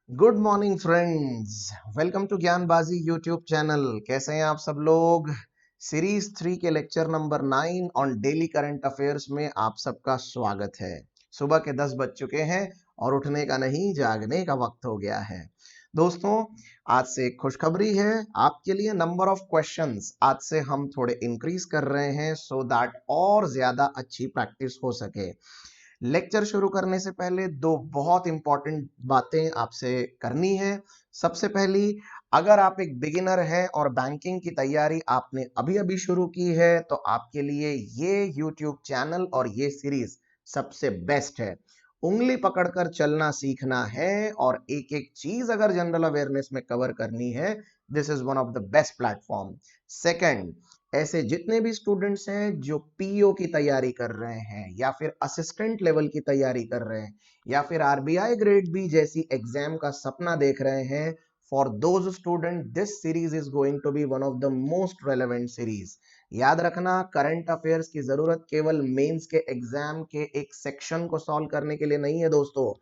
Good morning friends. Welcome to Gyanbaazi YouTube channel. कैसे हैं आप सब लोग। सीरीज 3 के lecture number 9 on daily current affairs में आप सबका स्वागत है। सुबह के 10 बज चुके हैं और उठने का नहीं, जागने का वक्त हो गया है। दोस्तों, आज से एक खुशखबरी है आपके लिए। नंबर ऑफ क्वेश्चंस आज से हम थोड़े इंक्रीज कर रहे हैं सो दैट और ज्यादा अच्छी प्रैक्टिस हो सके। लेक्चर शुरू करने से पहले दो बहुत इंपॉर्टेंट बातें आपसे करनी है। सबसे पहली, अगर आप एक बिगिनर हैं और बैंकिंग की तैयारी आपने अभी अभी शुरू की है तो आपके लिए ये यूट्यूब चैनल और ये सीरीज सबसे बेस्ट है। उंगली पकड़कर चलना सीखना है और एक एक चीज अगर जनरल अवेयरनेस में कवर करनी है, this is one of the best platform. Second, ऐसे जितने भी स्टूडेंट्स हैं जो पीओ की तैयारी कर रहे हैं या फिर असिस्टेंट लेवल की तैयारी कर रहे हैं या फिर आरबीआई ग्रेड बी जैसी एग्जाम का सपना देख रहे हैं, for those student this series is going to be one of the most relevant series. याद रखना, करंट अफेयर्स की जरूरत केवल मेंस के एग्जाम के एक सेक्शन को सॉल्व करने के लिए नहीं है दोस्तों।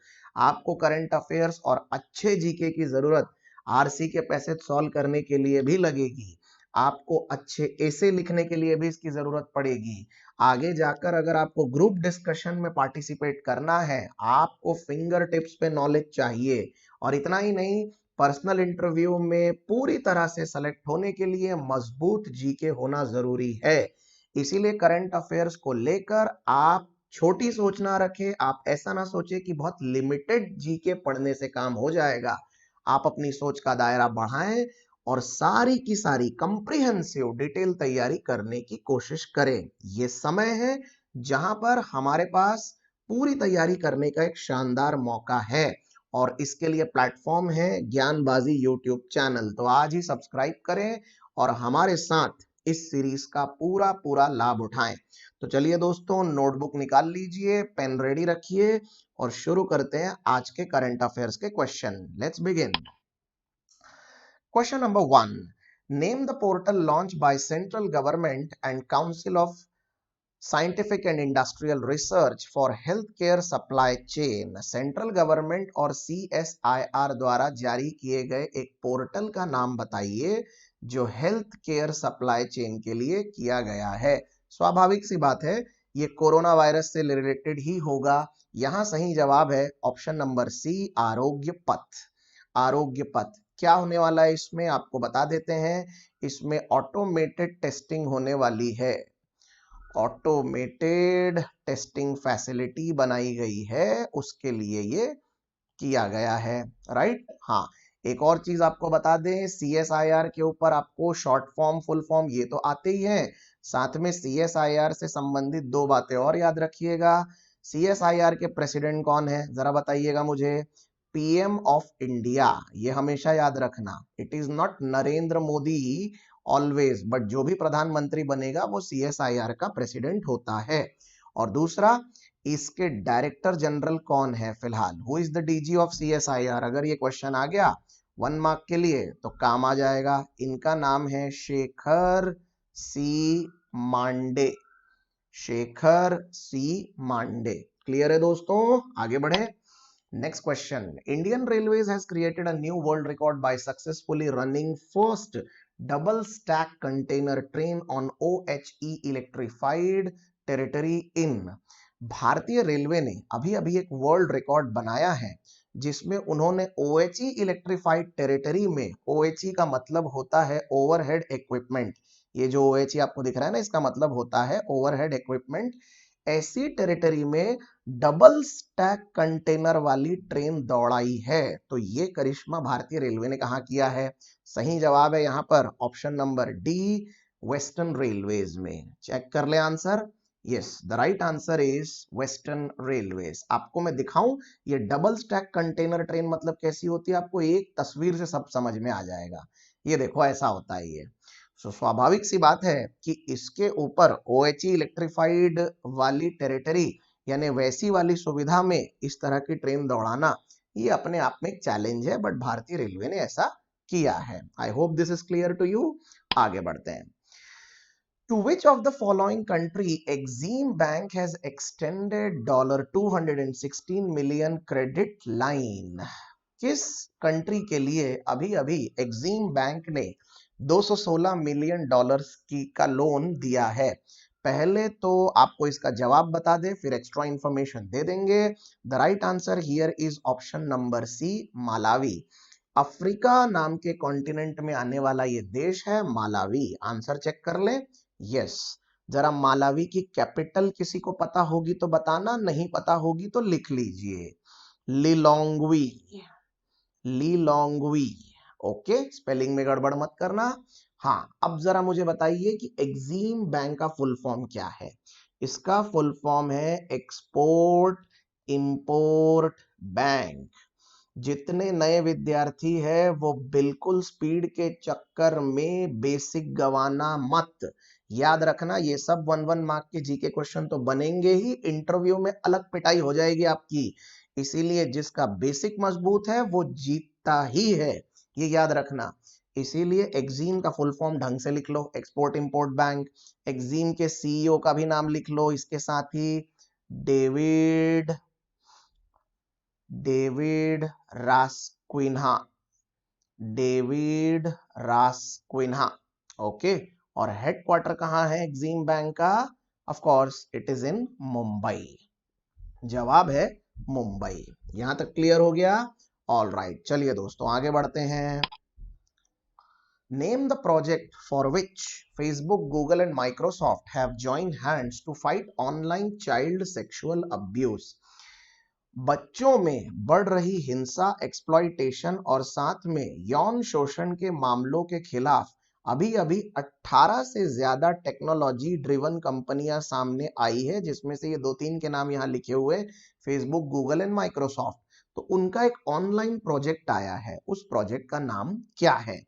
आपको करंट अफेयर्स और अच्छे जीके की जरूरत आरसी के पैसेज सॉल्व करने के लिए भी लगेगी। आपको अच्छे ऐसे लिखने के लिए भी इसकी जरूरत पड़ेगी। आगे जाकर अगर आपको ग्रुप डिस्कशन में पार्टिसिपेट करना है, आपको फिंगर टिप्स पे नॉलेज चाहिए। और इतना ही नहीं, पर्सनल इंटरव्यू में पूरी तरह से सेलेक्ट होने के लिए मजबूत जीके होना जरूरी है। इसीलिए करंट अफेयर्स को लेकर आप छोटी सोच ना रखें। आप ऐसा ना सोचे कि बहुत लिमिटेड जीके पढ़ने से काम हो जाएगा। आप अपनी सोच का दायरा बढ़ाएं और सारी की सारी कंप्रिहेंसिव डिटेल तैयारी करने की कोशिश करें। ये समय है जहां पर हमारे पास पूरी तैयारी करने का एक शानदार मौका है और इसके लिए प्लेटफॉर्म है ज्ञानबाजी यूट्यूब चैनल। तो आज ही सब्सक्राइब करें और हमारे साथ इस सीरीज का पूरा पूरा लाभ उठाएं। तो चलिए दोस्तों, नोटबुक निकाल लीजिए, पेन रेडी रखिए और शुरू करते हैं आज के करंट अफेयर्स के question. Let's begin. Question number 1. Name the portal launched by central government and Council of Scientific and Industrial Research for Healthcare Supply Chain। Central government और CSIR द्वारा जारी किए गए एक पोर्टल का नाम बताइए जो हेल्थ केयर सप्लाई चेन के लिए किया गया है। स्वाभाविक सी बात है, ये कोरोना वायरस से रिलेटेड ही होगा। यहां सही जवाब है ऑप्शन नंबर सी, आरोग्य पथ। आरोग्य पथ क्या होने वाला है इसमें आपको बता देते हैं। इसमें ऑटोमेटेड टेस्टिंग होने वाली है। ऑटोमेटेड टेस्टिंग फैसिलिटी बनाई गई है, उसके लिए ये किया गया है। राइट, हाँ। एक और चीज आपको बता दें, सीएसआईआर के ऊपर आपको शॉर्ट फॉर्म फुल फॉर्म ये तो आते ही हैं, साथ में सीएसआईआर से संबंधित दो बातें और याद रखिएगा। सीएसआईआर के प्रेसिडेंट कौन है जरा बताइएगा मुझे। पीएम ऑफ इंडिया, ये हमेशा याद रखना। It is not Narendra Modi always, but जो भी प्रधानमंत्री बनेगा वो सीएसआईआर का प्रेसिडेंट होता है। और दूसरा, इसके डायरेक्टर जनरल कौन है फिलहाल, who is the DG of CSIR. अगर ये क्वेश्चन आ गया 1 मार्क के लिए तो काम आ जाएगा। इनका नाम है शेखर सी मांडे। शेखर सी मांडे। क्लियर है दोस्तों, आगे बढ़े। Next question. Indian railways has created a new world record by successfully running first double stack container train on OHE electrified territory in. भारतीय रेलवे ने अभी अभी एक वर्ल्ड रिकॉर्ड बनाया है जिसमें उन्होंने OHE इलेक्ट्रिफाइड टेरिटरी में, OHE का मतलब होता है ओवरहेड इक्विपमेंट, ये जो OHE आपको दिख रहा है ना, इसका मतलब होता है ओवरहेड इक्विपमेंट। ऐसी टेरिटरी में डबल स्टैक कंटेनर वाली ट्रेन दौड़ाई है। तो ये करिश्मा भारतीय रेलवे ने कहा किया है। सही जवाब है यहां पर option number D, western railways में। चेक कर ले answer. Yes, the right answer is western railways. आपको मैं दिखाऊं ये डबल स्टैक कंटेनर ट्रेन मतलब कैसी होती है, आपको एक तस्वीर से सब समझ में आ जाएगा। ये देखो ऐसा होता है ये। सो स्वाभाविक सी बात है कि इसके ऊपर OHE इलेक्ट्रिफाइड वाली टेरिटरी यानी वैसी वाली सुविधा में इस तरह की ट्रेन दौड़ाना, ये अपने आप में एक चैलेंज है, बट भारतीय रेलवे ने ऐसा किया है। I hope this is clear to you. आगे बढ़ते हैं। To which of the following country Exim Bank has extended $216 million credit line? किस कंट्री के लिए अभी अभी एक्सिम बैंक ने 216 मिलियन डॉलर्स की का लोन दिया है? पहले तो आपको इसका जवाब बता दे, फिर एक्स्ट्रा इंफॉर्मेशन दे देंगे। The right answer here is option number C, Malawi. Africa नाम के कॉन्टिनेंट में आने वाला ये देश है मालावी। आंसर चेक कर ले। यस। जरा मालावी की कैपिटल किसी को पता होगी तो बताना, नहीं पता होगी तो लिख लीजिए। लिलोंग्वी। लीलोंग्वी। ओके, स्पेलिंग में गड़बड़ मत करना। हाँ, अब जरा मुझे बताइए कि एक्सिम बैंक का फुल फॉर्म क्या है? इसका फुल फॉर्म है एक्सपोर्ट इंपोर्ट बैंक। जितने नए विद्यार्थी है वो बिल्कुल स्पीड के चक्कर में बेसिक गवाना मत। याद रखना, ये सब 1 1 मार्क के जीके क्वेश्चन तो बनेंगे ही, इंटरव्यू में अलग पिटाई हो जाएगी आपकी। इसीलिए जिसका बेसिक मजबूत है वो जीतता ही है, ये याद रखना। इसीलिए एक्सिम का फुल फॉर्म ढंग से लिख लो, एक्सपोर्ट इंपोर्ट बैंक। एक्सिम के सीईओ का भी नाम लिख लो इसके साथ ही, डेविड डेविड रास्क्विन्हा। डेविड रास्क्विन्हा। ओके। और हेडक्वार्टर कहां है एक्सिम बैंक का? Of course it is in Mumbai. जवाब है मुंबई। यहां तक क्लियर हो गया? ऑल राइट, चलिए दोस्तों आगे बढ़ते हैं। Name the project for which Facebook, Google and Microsoft have joined hands to fight online child sexual abuse. बच्चों में बढ़ रही हिंसा, एक्सप्लॉइटेशन और साथ में यौन शोषण के मामलों के खिलाफ अभी अभी 18 से ज्यादा टेक्नोलॉजी ड्रिवन कंपनियां सामने आई है, जिसमें से ये 2 3 के नाम यहां लिखे हुए, फेसबुक, गूगल एंड माइक्रोसॉफ्ट। तो उनका एक ऑनलाइन प्रोजेक्ट आया है, उस प्रोजेक्ट का नाम क्या है?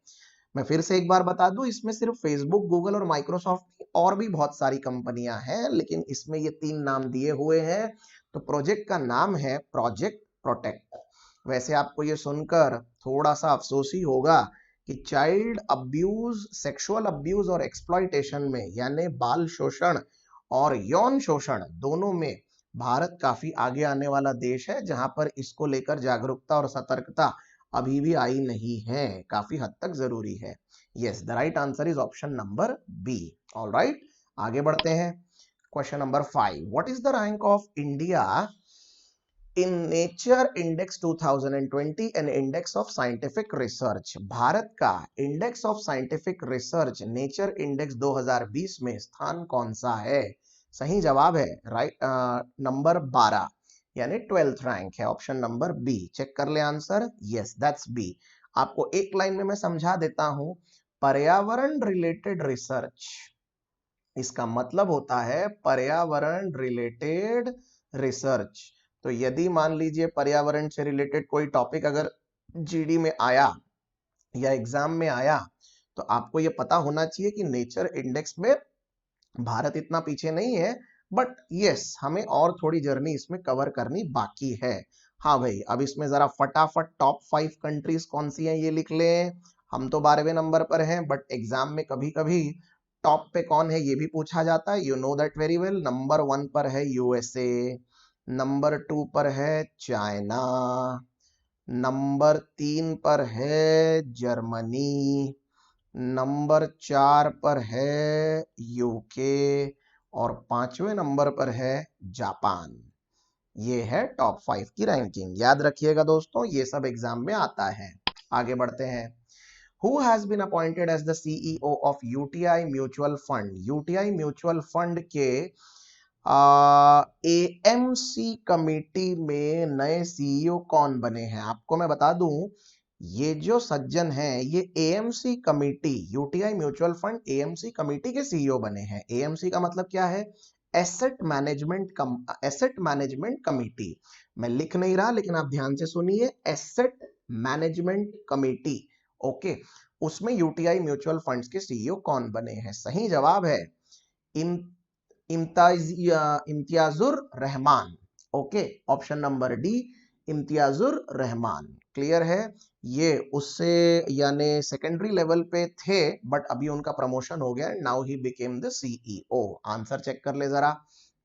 मैं फिर से एक बार बता दूं, इसमें सिर्फ फेसबुक, गूगल और माइक्रोसॉफ्ट की और भी बहुत सारी कंपनियां हैं, लेकिन इसमें ये 3 नाम दिए हुए हैं। तो प्रोजेक्ट का नाम है प्रोजेक्ट प्रोटेक्ट। वैसे आपको ये सुनकर थोड़ा सा अफसोस ही होगा कि चाइल्ड अब्यूज, सेक्सुअल अब्यूज और एक्सप्लॉइटेशन में, यानी बाल शोषण और यौन शोषण दोनों में भारत काफी आगे आने वाला देश है, जहां पर इसको लेकर जागरूकता और सतर्कता अभी भी आई नहीं है, काफी हद तक जरूरी है। Yes, the right answer is option number B. All right, आगे बढ़ते हैं। Question number 5, what is the rank of India in Nature Index 2020 and index of scientific research? Bharat का index of scientific research Nature Index 2020 में स्थान कौन सा है? सही जवाब है राइट नंबर 12, यानी 12th रैंक है, ऑप्शन नंबर बी। चेक कर ले आंसर। Yes, that's B. आपको एक लाइन में मैं समझा देता हूं, पर्यावरण रिलेटेड रिसर्च, इसका मतलब होता है पर्यावरण रिलेटेड रिसर्च। तो यदि मान लीजिए पर्यावरण से रिलेटेड कोई टॉपिक अगर जीडी में आया या एग्जाम में आया, तो आपको यह पता होना चाहिए कि नेचर इंडेक्स में भारत इतना पीछे नहीं है, बट यस, हमें और थोड़ी जर्नी इसमें कवर करनी बाकी है। हाँ भाई, अब इसमें जरा फटाफट टॉप 5 कंट्रीज कौन सी हैं ये लिख लें। हम तो 12वें नंबर पर हैं, बट एग्जाम में कभी कभी टॉप पे कौन है ये भी पूछा जाता है, you know that very well. Number 1 पर है यूएसए, नंबर 2 पर है चाइना, नंबर 3 पर है जर्मनी, नंबर 4 पर है यूके और 5वें नंबर पर है जापान। ये है टॉप 5 की रैंकिंग। याद रखिएगा दोस्तों, ये सब एग्जाम में आता है। आगे बढ़ते हैं। Who has been appointed as the CEO of UTI Mutual Fund? UTI Mutual Fund के AMC कमेटी में नए सीईओ कौन बने हैं? आपको मैं बता दूं, ये जो सज्जन हैं ये AMC committee, UTI mutual fund AMC committee के सीईओ बने हैं। AMC का मतलब क्या है? Asset management committee. मैं लिख नहीं रहा, लेकिन आप ध्यान से सुनिए, एसेट मैनेजमेंट कमेटी। ओके, उसमें यूटीआई म्यूचुअल फंड्स के सीईओ कौन बने हैं? सही जवाब है Imtiazur Rahman. Okay, option number D, Imtiazur Rahman. Clear है? ये उससे यानी सेकेंडरी लेवल पे थे, बट अभी उनका प्रमोशन हो गया, now he became the CEO. Answer check कर ले जरा।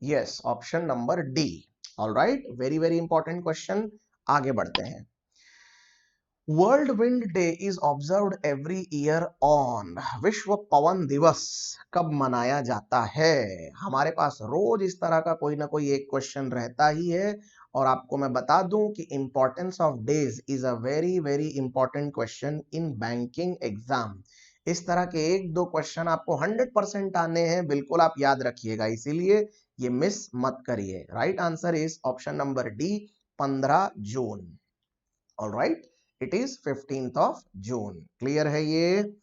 Yes, option number D. All right, very very important question. आगे बढ़ते हैं। World wind day is observed every year on, विश्व पवन दिवस कब मनाया जाता है? हमारे पास रोज इस तरह का कोई ना कोई एक क्वेश्चन रहता ही है, और आपको मैं बता दूं कि importance of days is a very very important question in banking exam. इस तरह के एक दो क्वेश्चन आपको 100% आने हैं, बिल्कुल आप याद रखिएगा, इसीलिए ये मिस मत करिए। Right answer is option number D, 15 June. Alright, it is 15 June. Clear है ये?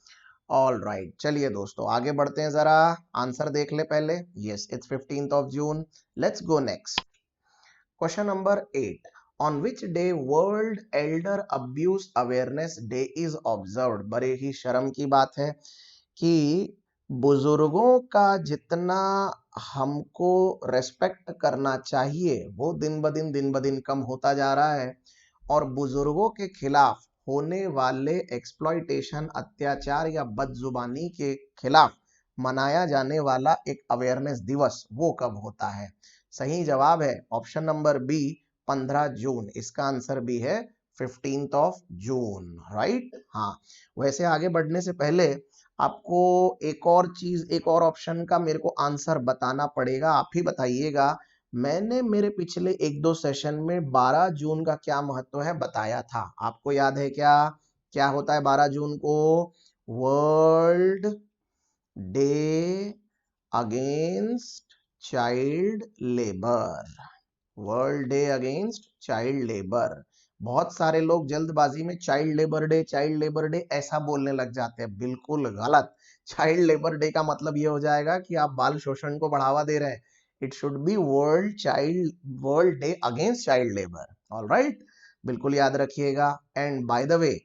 ऑल राइट, चलिए दोस्तों आगे बढ़ते हैं, जरा आंसर देख ले पहले। Yes, it's 15 June. Let's go next. Question number 8, on which day world Elder abuse awareness day is observed? बड़े ही शर्म की बात है कि बुजुर्गों का जितना हमको रेस्पेक्ट करना चाहिए वो दिन ब दिन कम होता जा रहा है, और बुजुर्गों के खिलाफ होने वाले एक्सप्लॉइटेशन, अत्याचार या बदजुबानी के खिलाफ मनाया जाने वाला एक अवेयरनेस दिवस वो कब होता है? सही जवाब है ऑप्शन नंबर बी, 15 जून। इसका आंसर भी है 15 जून। राइट, हाँ। वैसे आगे बढ़ने से पहले आपको एक और चीज, एक और ऑप्शन का मेरे को आंसर बताना पड़ेगा। आप ही बताइएगा, मैंने मेरे पिछले एक दो सेशन में 12 जून का क्या महत्व है बताया था, आपको याद है क्या? क्या होता है 12 जून को? World day against child labour. World day against child labour. बहुत सारे लोग जल्दबाजी में चाइल्ड लेबर डे ऐसा बोलने लग जाते हैं, बिल्कुल गलत। चाइल्ड लेबर डे का मतलब ये हो जाएगा कि आप बाल शोषण को बढ़ावा दे रहे हैं। It should be world day against child labour. Alright, बिल्कुल याद रखिएगा। एंड बाय द वे,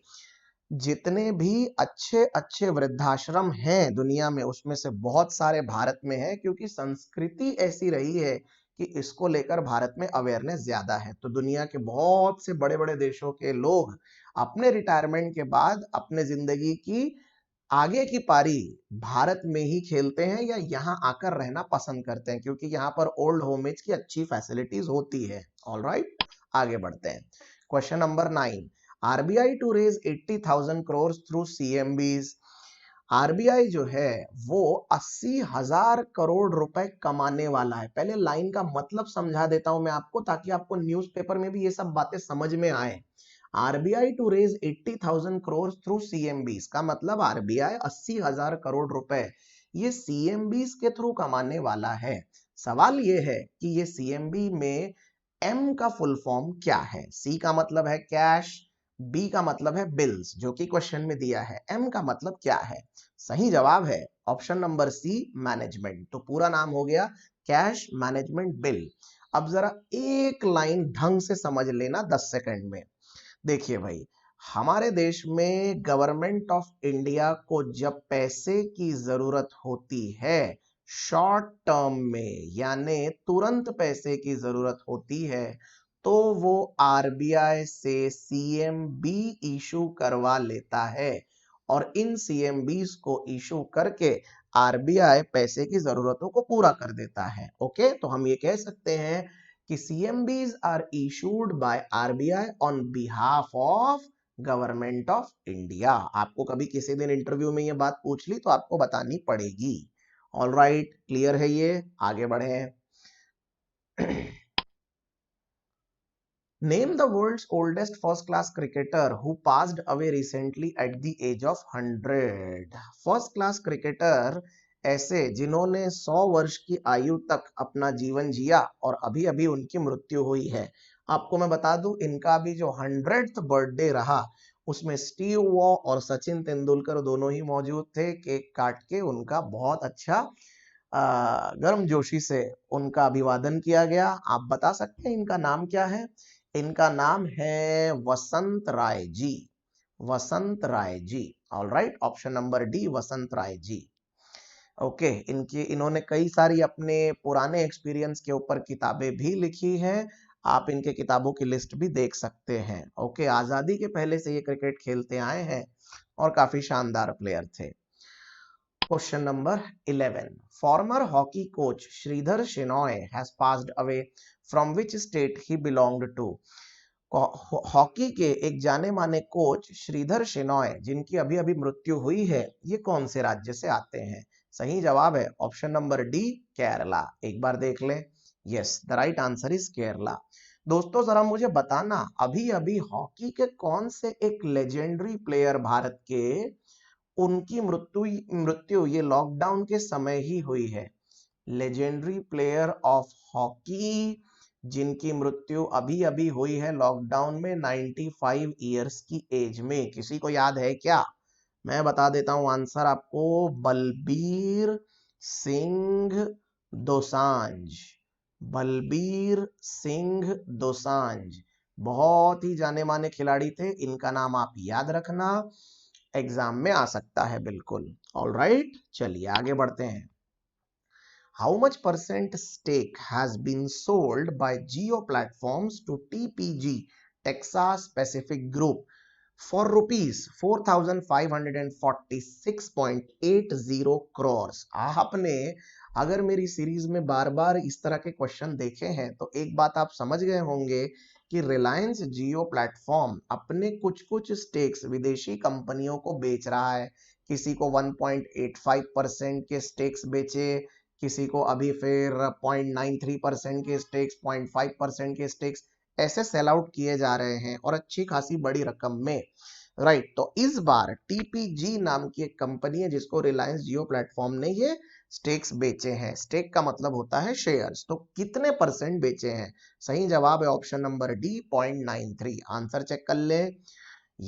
जितने भी अच्छे अच्छे वृद्धाश्रम हैं दुनिया में, उसमें से बहुत सारे भारत में हैं, क्योंकि संस्कृति ऐसी रही है कि इसको लेकर भारत में अवेयरनेस ज्यादा है। तो दुनिया के बहुत से बड़े बड़े देशों के लोग अपने रिटायरमेंट के बाद अपने जिंदगी की आगे की पारी भारत में ही खेलते हैं या यहाँ आकर रहना पसंद करते हैं, क्योंकि यहाँ पर ओल्ड होम एज की अच्छी फैसिलिटीज होती है। ऑलराइट, आगे बढ़ते हैं। Question number 9, RBI to raise 80,000 crore through CMBs. RBI जो है वो 80,000 करोड़ रुपए कमाने वाला है। पहले लाइन का मतलब समझा देता हूं मैं आपको, ताकि आपको न्यूज़पेपर में भी ये सब बातें समझ में आए। RBI to raise 80,000 crore through CMBs का मतलब आरबीआई 80,000 करोड़ रुपए ये सीएमबीज के थ्रू कमाने वाला है। सवाल ये है कि ये सीएमबी में एम का फुल फॉर्म क्या है? सी का मतलब है कैश, बी का मतलब है बिल्स, जो कि क्वेश्चन में दिया है। एम का मतलब क्या है? सही जवाब है ऑप्शन नंबर सी, मैनेजमेंट। तो पूरा नाम हो गया कैश मैनेजमेंट बिल। अब जरा एक लाइन ढंग से समझ लेना 10 सेकंड में। देखिए भाई, हमारे देश में गवर्नमेंट ऑफ इंडिया को जब पैसे की जरूरत होती है, शॉर्ट टर्म में यानी तुरंत पैसे की जरूरत होती है, तो वो आरबीआई से सीएमबी इशू करवा लेता है, और इन सीएमबीज को इशू करके आरबीआई पैसे की जरूरतों को पूरा कर देता है। ओके, तो हम ये कह सकते हैं कि CMBs are issued by RBI on behalf of government of India. आपको कभी किसी दिन इंटरव्यू में ये बात पूछ ली तो आपको बतानी पड़ेगी। ऑल राइट, क्लियर है ये? आगे बढ़े। Name the world's oldest first class cricketer who passed away recently at the age of 100। First class cricketer ऐसे जिन्होंने 100 वर्ष की आयु तक अपना जीवन जिया और अभी अभी उनकी मृत्यु हुई है। आपको मैं बता दूं, इनका भी जो 100th बर्थडे रहा उसमें स्टीव वॉ और सचिन तेंदुलकर दोनों ही मौजूद थे। केक काट के उनका बहुत अच्छा गर्मजोशी से उनका अभिवादन किया गया। आप बता सकते हैं इनका नाम क्या है? इनका नाम है Vasant Rai ji. Vasant Rai ji. All right, option number D, Vasant Rai ji. Okay, इन्होंने कई सारी अपने पुराने एक्सपीरियंस के ऊपर किताबें भी लिखी हैं। आप इनके किताबों की लिस्ट भी देख सकते हैं। ओके, आजादी के पहले से ये क्रिकेट खेलते आए हैं और काफी शानदार प्लेयर थे। Question number 11. Former hockey coach Sridhar Shenoy has passed away. From which state he belonged to? Hockey के एक जाने माने कोच श्रीधर शेनॉय जिनकी अभी अभी मृत्यु हुई है, ये कौन से राज्य से आते हैं? सही जवाब है ऑप्शन नंबर डी, केरला। एक बार देख ले, yes the right answer is Kerala. दोस्तों जरा मुझे बताना, अभी अभी हॉकी के कौन से एक लेजेंडरी प्लेयर भारत के, उनकी मृत्यु मृत्यु ये लॉकडाउन के समय ही हुई है। लेजेंडरी प्लेयर ऑफ हॉकी जिनकी मृत्यु अभी अभी हुई है लॉकडाउन में 95 ईयर्स की एज में, किसी को याद है क्या? मैं बता देता हूं आंसर आपको, बलबीर सिंह दोसांझ। बलबीर सिंह दोसांझ बहुत ही जाने माने खिलाड़ी थे, इनका नाम आप याद रखना, एग्जाम में आ सकता है बिल्कुल। ऑलराइट, चलिए आगे बढ़ते हैं। How much percent stake has been sold by Jio platforms to TPG Texas Pacific Group for rupees 4,546.80 crores? आपने अगर मेरी सीरीज में बार बार इस तरह के क्वेश्चन देखे हैं तो एक बात आप समझ गए होंगे कि रिलायंस जियो प्लेटफॉर्म अपने कुछ कुछ स्टेक्स विदेशी कंपनियों को बेच रहा है। किसी को 1.85% के स्टेक्स बेचे, किसी को अभी फिर 0.93% के स्टेक्स, 0.5% के स्टेक्स, ऐसे सेल आउट किए जा रहे हैं और अच्छी खासी बड़ी रकम में। राइट, तो इस बार टीपीजी नाम की एक कंपनी है जिसको रिलायंस जियो प्लेटफॉर्म ने ये स्टेक्स बेचे हैं। स्टेक का मतलब होता है शेयर्स, तो कितने परसेंट बेचे हैं? सही जवाब है option number D, 0.93। Answer check कर ले,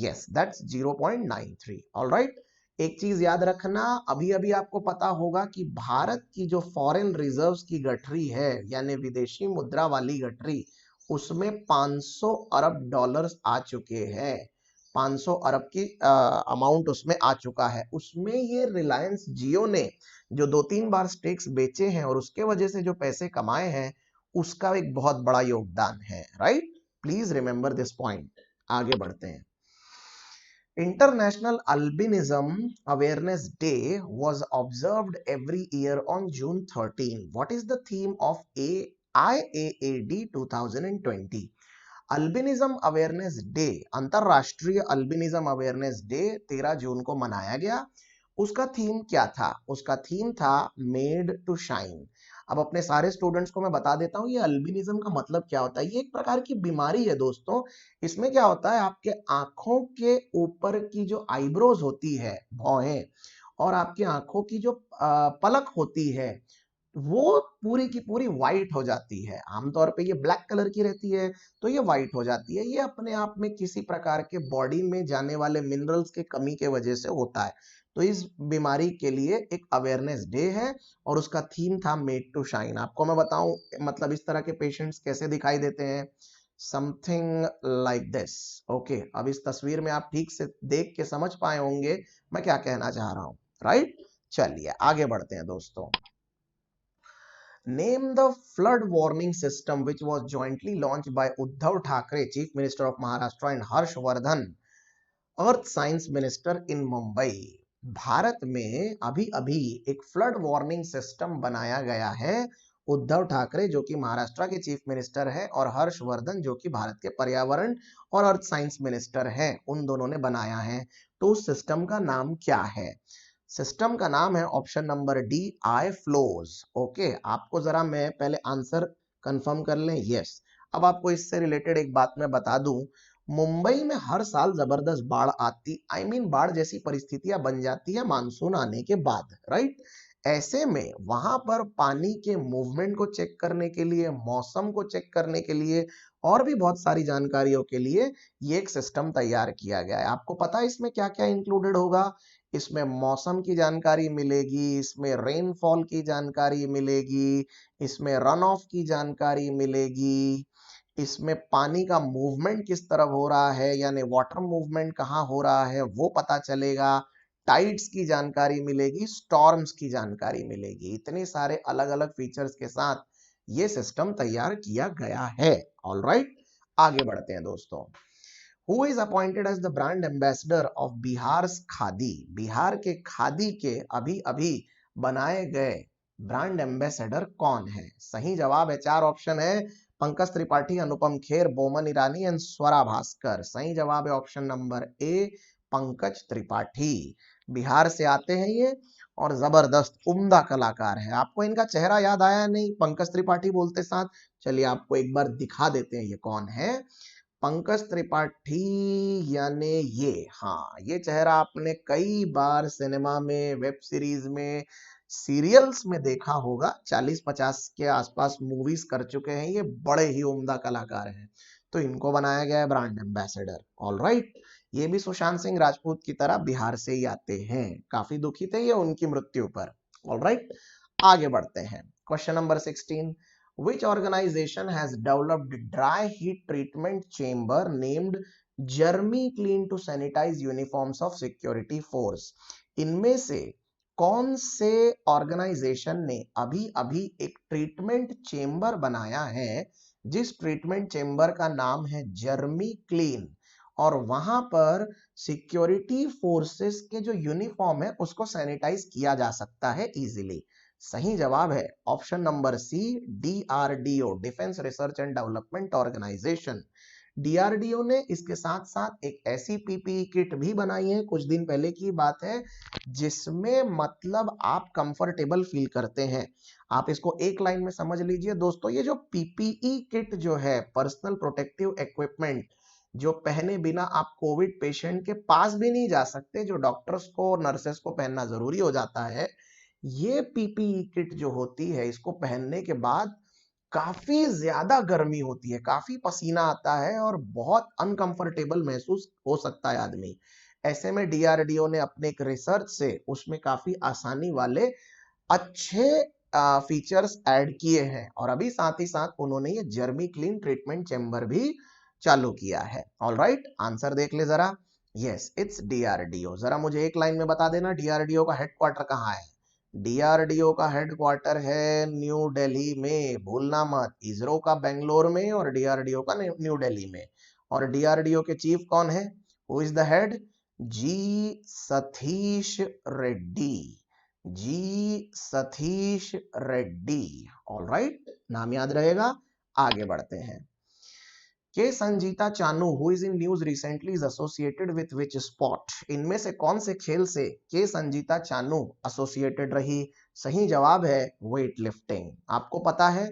यस दैट्स 0.93। ऑलराइट, एक चीज याद रखना, अभी अभी आपको पता होगा कि भारत की जो फॉरेन रिजर्व्स की गठरी है, यानी विदेशी मुद्रा वाली गठरी, उसमें 500 अरब डॉलर्स आ चुके हैं। 500 अरब की अमाउंट उसमें आ चुका है। उसमें ये रिलायंस जियो ने जो 2-3 बार स्टेक्स बेचे हैं और उसके वजह से जो पैसे कमाए हैं, उसका एक बहुत बड़ा योगदान है। Right, please remember this point. आगे बढ़ते हैं। International Albinism Awareness Day was observed every year on June 13. What is the theme of IAAD 2020? Albinism awareness day, अंतरराष्ट्रीय अल्बिनिज्म अवेयरनेस डे 13 जून को मनाया गया। उसका थीम क्या था? उसका थीम था मेड टू शाइन। अब अपने सारे स्टूडेंट्स को मैं बता देता हूँ ये अल्बिनिज्म का मतलब क्या होता है। ये एक प्रकार की बीमारी है दोस्तों। इसमें क्या होता है, आपके आंखों के ऊपर की जो आईब्रोज होती है, भौहें, और आपकी आंखों की जो पलक होती है, वो पूरी की पूरी व्हाइट हो जाती है। आमतौर पे ये ब्लैक कलर की रहती है, तो ये व्हाइट हो जाती है। ये अपने आप में किसी प्रकार के बॉडी में जाने वाले मिनरल्स की कमी के वजह से होता है। तो इस बीमारी के लिए एक अवेयरनेस डे है और उसका थीम था मेड टू शाइन। आपको मैं बताऊं मतलब इस तरह के पेशेंट्स कैसे दिखाई देते हैं, समथिंग लाइक दिस। ओके, अब इस तस्वीर में आप ठीक से देख के समझ पाए होंगे मैं क्या कहना चाह रहा हूं। राइट, चलिए आगे बढ़ते हैं दोस्तों। Name the flood warning system which was jointly launched by Uddhav Thackeray, Chief Minister of Maharashtra, and Harsh Vardhan, Earth Science Minister in Mumbai. Bharat में अभी अभी एक फ्लड वार्निंग सिस्टम बनाया गया है। उद्धव ठाकरे जो कि महाराष्ट्र के चीफ मिनिस्टर है और हर्षवर्धन जो कि भारत के पर्यावरण और अर्थ साइंस मिनिस्टर हैं, उन दोनों ने बनाया है। तो उस सिस्टम का नाम क्या है? सिस्टम का नाम है ऑप्शन नंबर डी, आई फ्लोज। ओके, आपको जरा मैं पहले आंसर कंफर्म कर लें। यस, अब आपको इससे रिलेटेड एक बात मैं बता दूं, मुंबई में हर साल जबरदस्त बाढ़ आती, बाढ़ जैसी परिस्थितियां बन जाती है मानसून आने के बाद। राइट, ऐसे में वहां पर पानी के मूवमेंट को चेक करने के लिए, मौसम को चेक करने के लिए और भी बहुत सारी जानकारियों के लिए ये एक सिस्टम तैयार किया गया है। आपको पता है इसमें क्या क्या इंक्लूडेड होगा? इसमें मौसम की जानकारी मिलेगी, इसमें रेनफॉल की जानकारी मिलेगी, इसमें रन ऑफ की जानकारी मिलेगी, इसमें पानी का मूवमेंट किस तरफ हो रहा है, यानी वाटर मूवमेंट कहाँ हो रहा है वो पता चलेगा, टाइड्स की जानकारी मिलेगी, स्टॉर्म्स की जानकारी मिलेगी। इतने सारे अलग अलग फीचर्स के साथ ये सिस्टम तैयार किया गया है। ऑलराइट, आगे बढ़ते हैं दोस्तों। Who is appointed as the brand ambassador of Bihar's khadi? Bihar के खादी के अभी अभी बनाए गए ब्रांड एम्बेसडर कौन है? सही जवाब है, चार ऑप्शन है, पंकज त्रिपाठी, अनुपम खेर, बोमन ईरानी एंड स्वरा भास्कर। सही जवाब है ऑप्शन नंबर ए, पंकज त्रिपाठी। बिहार से आते हैं ये और जबरदस्त उम्दा कलाकार है। आपको इनका चेहरा याद आया नहीं पंकज त्रिपाठी बोलते साथ? चलिए आपको एक बार दिखा देते हैं ये कौन है। पंकज त्रिपाठी यानी ये, हाँ ये चेहरा आपने कई बार सिनेमा में, वेब सीरीज में, सीरियल्स में देखा होगा। 40-50 के आसपास मूवीज कर चुके हैं ये, बड़े ही उम्दा कलाकार हैं। तो इनको बनाया गया है ब्रांड एम्बेसडर। ऑल राइट, ये भी सुशांत सिंह राजपूत की तरह बिहार से ही आते हैं। काफी दुखी थे ये उनकी मृत्यु पर। ऑल राइट, आगे बढ़ते हैं। Question number 16, which organization has developed dry heat treatment chamber named Germi Clean to sanitize uniforms of security force? इनमें से कौन से ऑर्गेनाइजेशन ने अभी अभी एक ट्रीटमेंट चेंबर बनाया है, जिस ट्रीटमेंट चेंबर का नाम है जर्मी क्लीन, और वहां पर सिक्योरिटी फोर्सेस के जो यूनिफॉर्म है उसको सैनिटाइज किया जा सकता है इजीली? सही जवाब है option number C, DRDO, defence research and development organisation. DRDO ने इसके साथ साथ एक ऐसी पीपीई किट भी बनाई है, कुछ दिन पहले की बात है, जिसमें मतलब आप कंफर्टेबल फील करते हैं। आप इसको एक लाइन में समझ लीजिए दोस्तों, ये जो पीपीई किट जो है, पर्सनल प्रोटेक्टिव इक्विपमेंट, जो पहने बिना आप कोविड पेशेंट के पास भी नहीं जा सकते, जो डॉक्टर्स को, नर्सेस को पहनना जरूरी हो जाता है, ये पीपीई किट जो होती है, इसको पहनने के बाद काफी ज्यादा गर्मी होती है, काफी पसीना आता है और बहुत अनकंफर्टेबल महसूस हो सकता है आदमी। ऐसे में डीआरडीओ ने अपने एक रिसर्च से उसमें काफी आसानी वाले अच्छे फीचर्स ऐड किए हैं, और अभी साथ ही साथ उन्होंने ये जर्मी क्लीन ट्रीटमेंट चेंबर भी चालू किया है। ऑल राइट, आंसर देख ले जरा। Yes, it's DRDO. जरा मुझे एक लाइन में बता देना डीआरडीओ का हेडक्वार्टर कहाँ है? डीआरडीओ का हेडक्वार्टर है न्यू दिल्ली में, भूलना मत। इसरो का बेंगलोर में और डीआरडीओ का न्यू दिल्ली में। और डीआरडीओ के चीफ कौन है? Who is the head? G Satheesh Reddy. G Satheesh Reddy. All right, नाम याद रहेगा। आगे बढ़ते हैं। K Sanjita Chanu who is in news recently is associated with which sport? इनमें से कौन से खेल से के संजीता चानू एसोसिएटेड रही? सही जवाब है वेट लिफ्टिंग। आपको पता है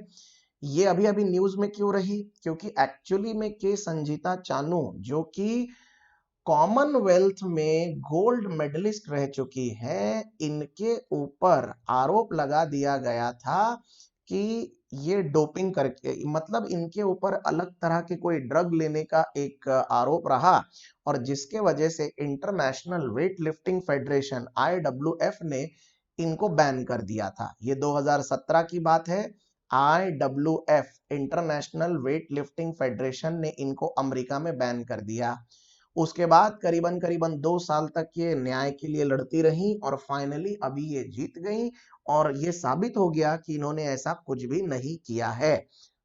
ये अभी अभी न्यूज में क्यों रही? क्योंकि एक्चुअली में के संजीता चानू, जो कि कॉमनवेल्थ में गोल्ड मेडलिस्ट रह चुकी हैं, इनके ऊपर आरोप लगा दिया गया था कि ये डोपिंग करके, मतलब इनके ऊपर अलग तरह के कोई ड्रग लेने का एक आरोप रहा, और जिसके वजह से international weight lifting federation IWF ने इनको बैन कर दिया था। ये 2017 की बात है। IWF, international weight lifting federation ने इनको अमेरिका में बैन कर दिया। उसके बाद करीबन करीबन 2 साल तक ये न्याय के लिए लड़ती रही और फाइनली अभी ये जीत गई, और ये साबित हो गया कि इन्होंने ऐसा कुछ भी नहीं किया है।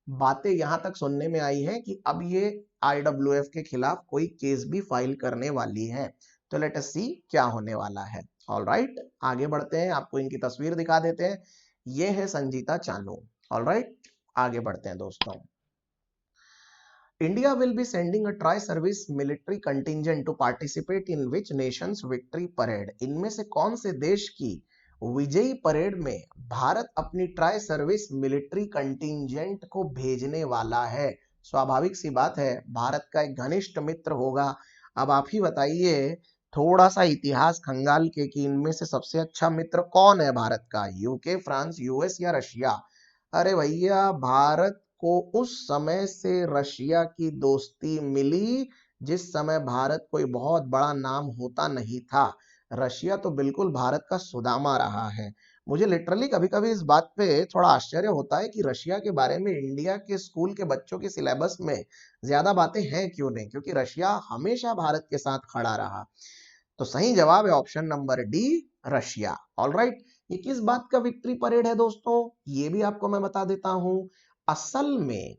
बातें यहां तक सुनने में आई है कि अब ये IWF के खिलाफ कोई केस भी फाइल करने वाली है। तो लेट अस सी क्या होने वाला है। ऑल राइट, आगे बढ़ते हैं, आपको इनकी तस्वीर दिखा देते हैं। ये है संजीता चानू। ऑल राइट, आगे बढ़ते हैं दोस्तों। India will be sending a tri-service military contingent to participate in which nation's victory parade? इनमें से कौन से देश की विजयी परेड में भारत अपनी ट्राई सर्विस मिलिट्री कंटिंजेंट को भेजने वाला है? स्वाभाविक सी बात है, भारत का एक घनिष्ठ मित्र होगा। अब आप ही बताइए, थोड़ा सा इतिहास खंगाल के, कि इनमें से सबसे अच्छा मित्र कौन है भारत का? यूके, फ्रांस, यूएस या रशिया? अरे भैया, भारत को उस समय से रशिया की दोस्ती मिली जिस समय भारत कोई बहुत बड़ा नाम होता नहीं था। रशिया तो बिल्कुल भारत का सुदामा रहा है। मुझे लिटरली कभी कभी इस बात पे थोड़ा आश्चर्य होता है कि रशिया के बारे में इंडिया के स्कूल के बच्चों के सिलेबस में ज्यादा बातें हैं क्यों नहीं, क्योंकि रशिया हमेशा भारत के साथ खड़ा रहा। तो सही जवाब है option number D, Russia. All right, ये किस बात का विक्ट्री परेड है दोस्तों? ये भी आपको मैं बता देता हूं। असल में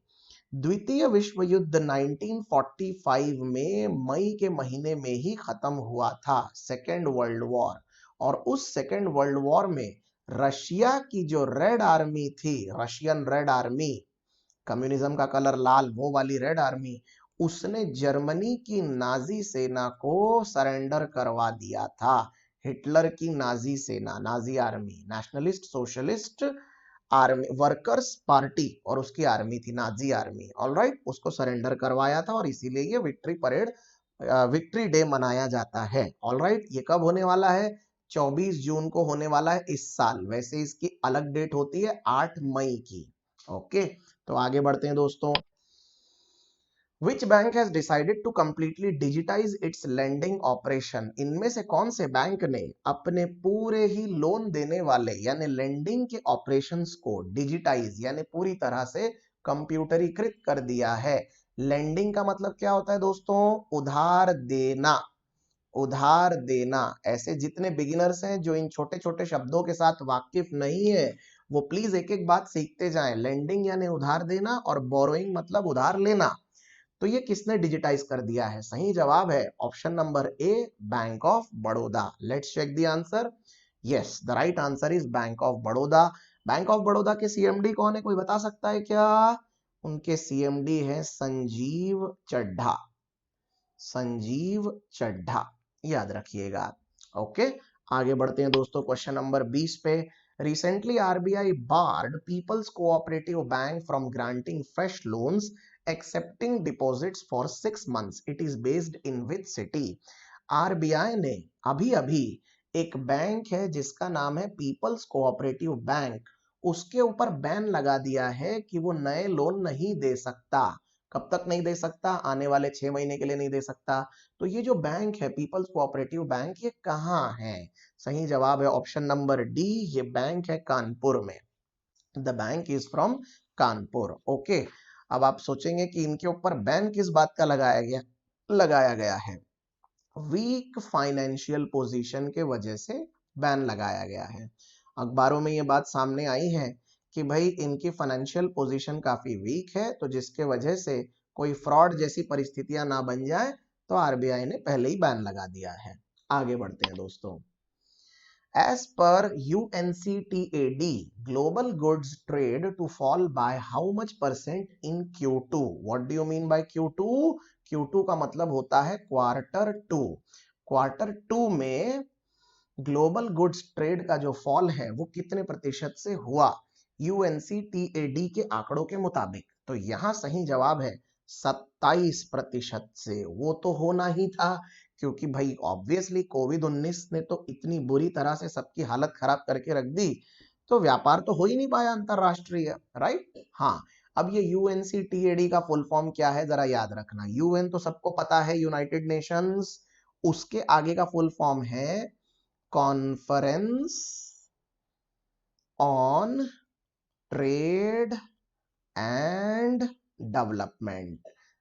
द्वितीय विश्व युद्ध 1945 में मई के महीने में ही खत्म हुआ था, सेकेंड वर्ल्ड वॉर। और उस सेकेंड वर्ल्ड वॉर में रशिया की जो रेड आर्मी थी, रशियन रेड आर्मी, कम्युनिज्म का कलर लाल, वो वाली रेड आर्मी, उसने जर्मनी की नाजी सेना को सरेंडर करवा दिया था। हिटलर की नाजी सेना, Nazi army, nationalist socialist army, workers party और उसकी आर्मी थी नाजी आर्मी, ऑलराइट, उसको सरेंडर करवाया था और इसीलिए ये विक्ट्री परेड, विक्ट्री डे मनाया जाता है। ऑलराइट, ये कब होने वाला है? 24 जून को होने वाला है इस साल। वैसे इसकी अलग डेट होती है 8 मई की। ओके, तो आगे बढ़ते हैं दोस्तों। Which bank has decided to completely digitize its lending operation? इनमें से कौन से बैंक ने अपने पूरे ही लोन देने वाले यानी लेंडिंग के ऑपरेशंस को डिजिटाइज यानी पूरी तरह से कंप्यूटरीकृत कर दिया है? लेंडिंग का मतलब क्या होता है दोस्तों? उधार देना। उधार देना। ऐसे जितने बिगिनर्स हैं जो इन छोटे छोटे शब्दों के साथ वाकिफ नहीं है, वो प्लीज एक एक बात सीखते जाएं। लेंडिंग यानी उधार देना और बोरोइंग मतलब उधार लेना। तो ये किसने डिजिटाइज कर दिया है? सही जवाब है option number A, Bank of Baroda. Let's check the answer. Yes, the right answer is Bank of Baroda. Bank of Baroda के सीएमडी कौन है, कोई बता सकता है क्या? उनके सीएमडी है संजीव चड्ढा। संजीव चड्ढा, याद रखिएगा। ओके, आगे बढ़ते हैं दोस्तों क्वेश्चन नंबर 20 पे। Recently RBI barred Peoples cooperative bank from granting fresh loans excepting deposits for 6 months। It is based in which city? RBI ने अभी अभी एक बैंक है जिसका नाम है पीपल्स कोऑपरेटिव बैंक, उसके ऊपर बैन लगा दिया है कि वो नए लोन नहीं दे सकता। कब तक नहीं दे सकता? आने वाले 6 महीने के लिए नहीं दे सकता। तो ये जो बैंक है पीपल्स कोऑपरेटिव बैंक, ये कहाँ है? सही जवाब है ऑप्शन नंबर डी, ये बैंक है कानपुर में। The bank is from Kanpur. Okay, अब आप सोचेंगे कि इनके ऊपर बैन किस बात का लगाया गया है? वीक फाइनेंशियल पोजीशन के वजह से बैन लगाया गया है। अखबारों में ये बात सामने आई है कि भाई इनकी फाइनेंशियल पोजीशन काफी वीक है, तो जिसके वजह से कोई फ्रॉड जैसी परिस्थितियां ना बन जाए, तो आरबीआई ने पहले ही बैन लगा दिया है। आगे बढ़ते हैं दोस्तों। As per UNCTAD, global goods trade to fall by how much percent in Q2? What do you mean by Q2? Q2 का मतलब होता है क्वार्टर टू। क्वार्टर टू में ग्लोबल गुड्स ट्रेड का जो फॉल है वो कितने प्रतिशत से हुआ यूएनसीटीएडी के आंकड़ों के मुताबिक? तो यहां सही जवाब है 27% से। वो तो होना ही था, क्योंकि भाई ऑब्वियसली कोविड-19 ने तो इतनी बुरी तरह से सबकी हालत खराब करके रख दी, तो व्यापार तो हो ही नहीं पाया अंतरराष्ट्रीय, राइट? हाँ, अब ये यूएनसीटीएडी का फुल फॉर्म क्या है जरा याद रखना। यूएन तो सबको पता है, यूनाइटेड नेशंस। उसके आगे का फुल फॉर्म है conference on trade and development.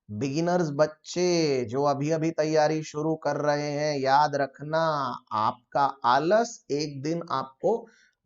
Beginners बच्चे जो अभी अभी तैयारी शुरू कर रहे हैं, याद रखना, आपका आलस एक दिन आपको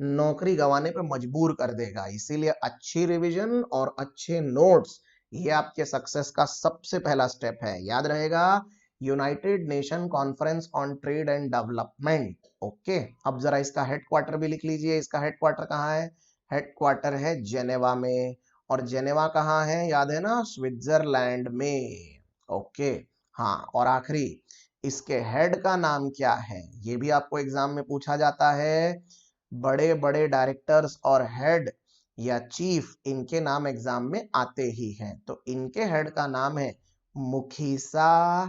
नौकरी गंवाने पे मजबूर कर देगा। इसीलिए अच्छी रिवीजन और अच्छे नोट्स, ये आपके सक्सेस का सबसे पहला स्टेप है। याद रहेगा, United nation conference on trade and development. Okay, अब जरा इसका हेडक्वार्टर भी लिख लीजिए। इसका हेडक्वार्टर कहाँ है? हेडक्वार्टर है जेनेवा में। और जेनेवा कहाँ है? याद है ना, स्विट्जरलैंड में। ओके, हाँ, और आखिरी, इसके हेड का नाम क्या है? ये भी आपको एग्जाम में पूछा जाता है। बड़े बड़े डायरेक्टर्स और हेड या चीफ, इनके नाम एग्जाम में आते ही हैं। तो इनके हेड का नाम है मुखीसा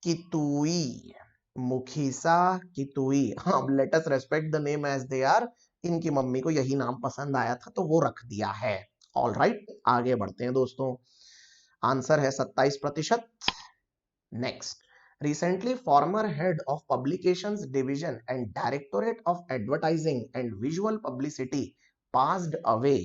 कितुई। Mukhisa Kituyi. अब let us respect the name as they are. इनकी मम्मी को यही नाम पसंद आया था तो वो रख दिया है। ऑल राइट, आगे बढ़ते हैं दोस्तों। आंसर है 27%। Next, recently former head of publications division and directorate of advertising and visual publicity passed away।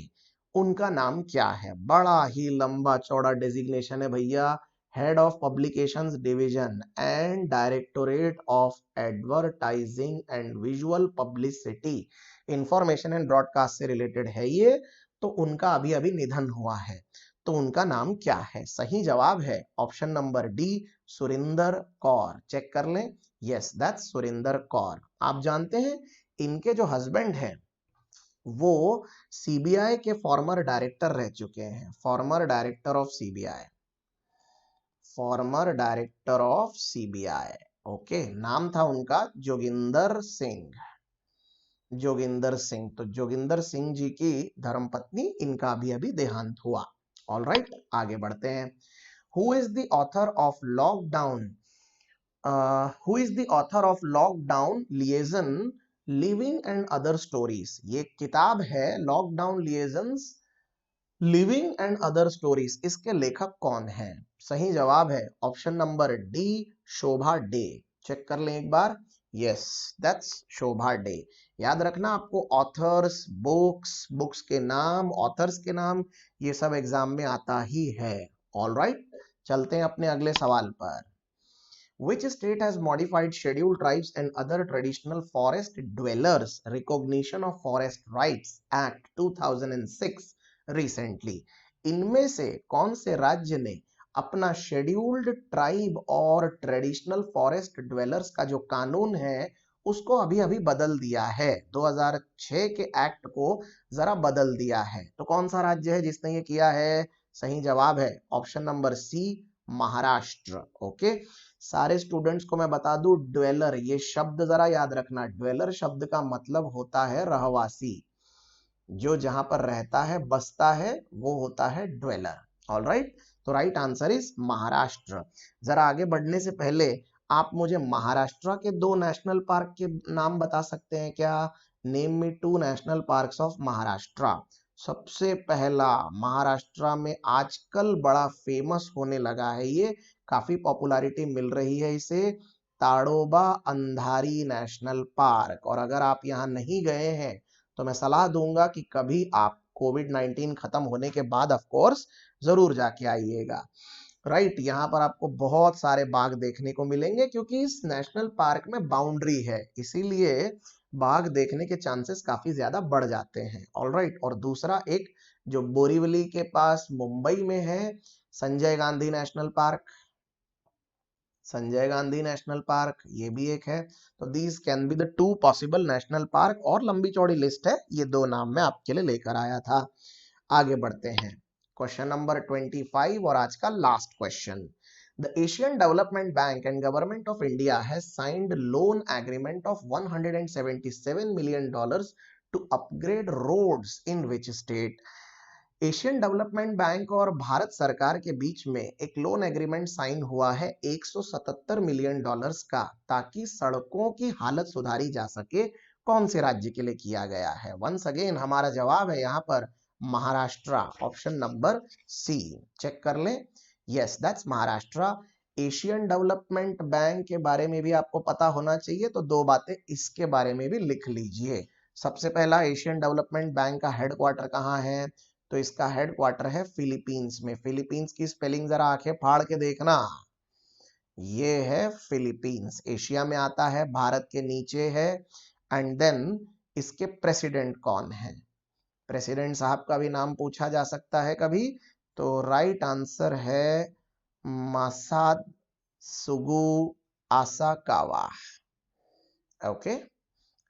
उनका नाम क्या है? बड़ा ही लंबा चौड़ा डेजिग्नेशन है भैया। Head of publications division and directorate of advertising and visual publicity, information and broadcast से रिलेटेड है ये। तो उनका अभी अभी निधन हुआ है, तो उनका नाम क्या है? सही जवाब है option number D, Surinder Kaur. चेक कर लें। Yes, that's Surinder Kaur. आप जानते हैं इनके जो हस्बैंड हैं वो सीबीआई के फॉर्मर डायरेक्टर रह चुके हैं, farmer director of CBI, farmer director of CBI. Okay, नाम था उनका जोगिंदर सिंह, जोगिंदर सिंह। तो जोगिंदर सिंह जी की धर्मपत्नी, इनका भी अभी देहांत हुआ। ऑल राइट, आगे बढ़ते हैं। Who is the author of lockdown, who is the author of lockdown liaisons living and other stories. ये किताब है lockdown liaisons living and other stories, इसके लेखक कौन है? सही जवाब है option number D, Shobhaa De. Check कर लें एक बार। Yes, that's Shobhaa De. याद रखना आपको ऑथर्स, बुक्स, बुक्स के नाम, ऑथर्स के नाम, ये सब एग्जाम में आता ही है। ऑल राइट, चलते हैं अपने अगले सवाल पर। Which state has modified scheduled tribes and other traditional forest dwellers recognition of forest rights act 2006 recently? इनमें से कौन से राज्य ने अपना शेड्यूल्ड ट्राइब और ट्रेडिशनल फॉरेस्ट ड्वेलर्स का जो कानून है उसको अभी अभी बदल दिया है? 2006 के एक्ट को जरा बदल दिया है। तो कौन सा राज्य है जिसने ये किया है? सही जवाब है option number C, Maharashtra. Okay, सारे स्टूडेंट्स को मैं बता दूं, ड्वेलर ये शब्द जरा याद रखना। ड्वेलर शब्द का मतलब होता है रहवासी, जो जहां पर रहता है, बसता है, वो होता है ड्वेलर। ऑल राइट, तो राइट आंसर इज महाराष्ट्र। जरा आगे बढ़ने से पहले आप मुझे महाराष्ट्र के दो नेशनल पार्क के नाम बता सकते हैं क्या? Name me two national parks of Maharashtra. सबसे पहला, महाराष्ट्र में आजकल बड़ा फेमस होने लगा है, ये काफी पॉपुलैरिटी मिल रही है इसे, ताड़ोबा अंधारी नेशनल पार्क। और अगर आप यहाँ नहीं गए हैं तो मैं सलाह दूंगा कि कभी आप कोविड-19 खत्म होने के बाद ऑफ कोर्स जरूर जाके आइएगा। राइट, यहाँ पर आपको बहुत सारे बाघ देखने को मिलेंगे क्योंकि इस नेशनल पार्क में बाउंड्री है, इसीलिए बाघ देखने के चांसेस काफी ज्यादा बढ़ जाते हैं। ऑल राइट, और दूसरा एक जो बोरीवली के पास मुंबई में है, Sanjay Gandhi national park, Sanjay Gandhi national park, ये भी एक है। तो these can be the two possible national park, और लंबी चौड़ी लिस्ट है, ये दो नाम मैं आपके लिए लेकर आया था। आगे बढ़ते हैं, क्वेश्चन नंबर 25 और आज का last question. The Asian Development Bank and Government of India has signed loan agreement of $177 million to upgrade roads in which state? Asian development bank और भारत सरकार के बीच में एक लोन एग्रीमेंट साइन हुआ है $177 मिलियन का, ताकि सड़कों की हालत सुधारी जा सके। कौन से राज्य के लिए किया गया है? वंस अगेन हमारा जवाब है यहाँ पर महाराष्ट्र, ऑप्शन नंबर सी। चेक कर लें। Yes, that's Maharashtra. Asian development bank के बारे में भी आपको पता होना चाहिए, तो दो बातें इसके बारे में भी लिख लीजिए। सबसे पहला, एशियन डेवलपमेंट बैंक का हेडक्वार्टर कहाँ है? तो इसका हेडक्वार्टर है फिलीपींस में। फिलीपींस की स्पेलिंग जरा आंखें फाड़ के देखना, ये है फिलीपींस, एशिया में आता है, भारत के नीचे है। एंड देन इसके प्रेसिडेंट कौन है? प्रेसिडेंट साहब का भी नाम पूछा जा सकता है कभी, तो राइट आंसर है Masatsugu Asakawa. Okay,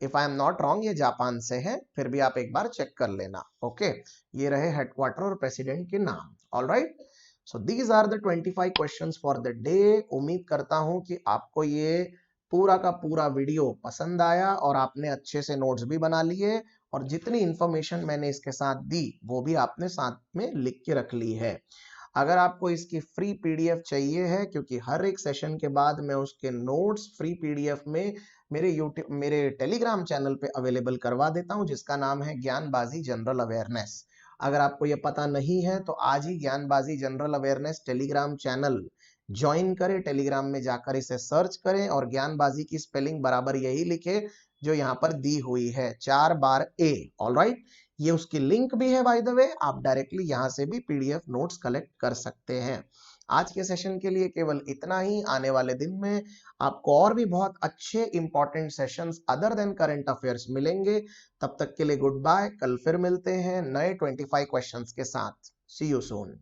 if I am not wrong, ये जापान से है, फिर भी आप एक बार चेक कर लेना। ओके, ये रहे हेडक्वार्टर और प्रेसिडेंट के नाम। All right, so these are the 25 questions for the day. उम्मीद करता हूं कि आपको ये पूरा का पूरा वीडियो पसंद आया और आपने अच्छे से नोट्स भी बना लिए, और जितनी इंफॉर्मेशन मैंने इसके साथ दी वो भी आपने साथ में लिख के रख ली है। अगर आपको इसकी फ्री पीडीएफ चाहिए है, क्योंकि हर एक सेशन के बाद मैं उसके नोट्स फ्री पीडीएफ में मेरे टेलीग्राम चैनल पे अवेलेबल करवा देता हूं, जिसका नाम है ज्ञानबाजी जनरल अवेयरनेस। अगर आपको ये पता नहीं है तो आज ही Gyanbaazi general awareness Telegram channel join करें, टेलीग्राम में जाकर इसे सर्च करें और ज्ञानबाजी की स्पेलिंग बराबर यही लिखे जो यहाँ पर दी हुई है, 4 बार ए। ऑल राइट, ये उसकी लिंक भी है बाय द वे, आप डायरेक्टली यहाँ से भी पीडीएफ नोट्स कलेक्ट कर सकते हैं। आज के सेशन के लिए केवल इतना ही। आने वाले दिन में आपको और भी बहुत अच्छे important sessions other than current affairs मिलेंगे। तब तक के लिए गुड बाय, कल फिर मिलते हैं नए 25 क्वेश्चंस के साथ। सी यू सून।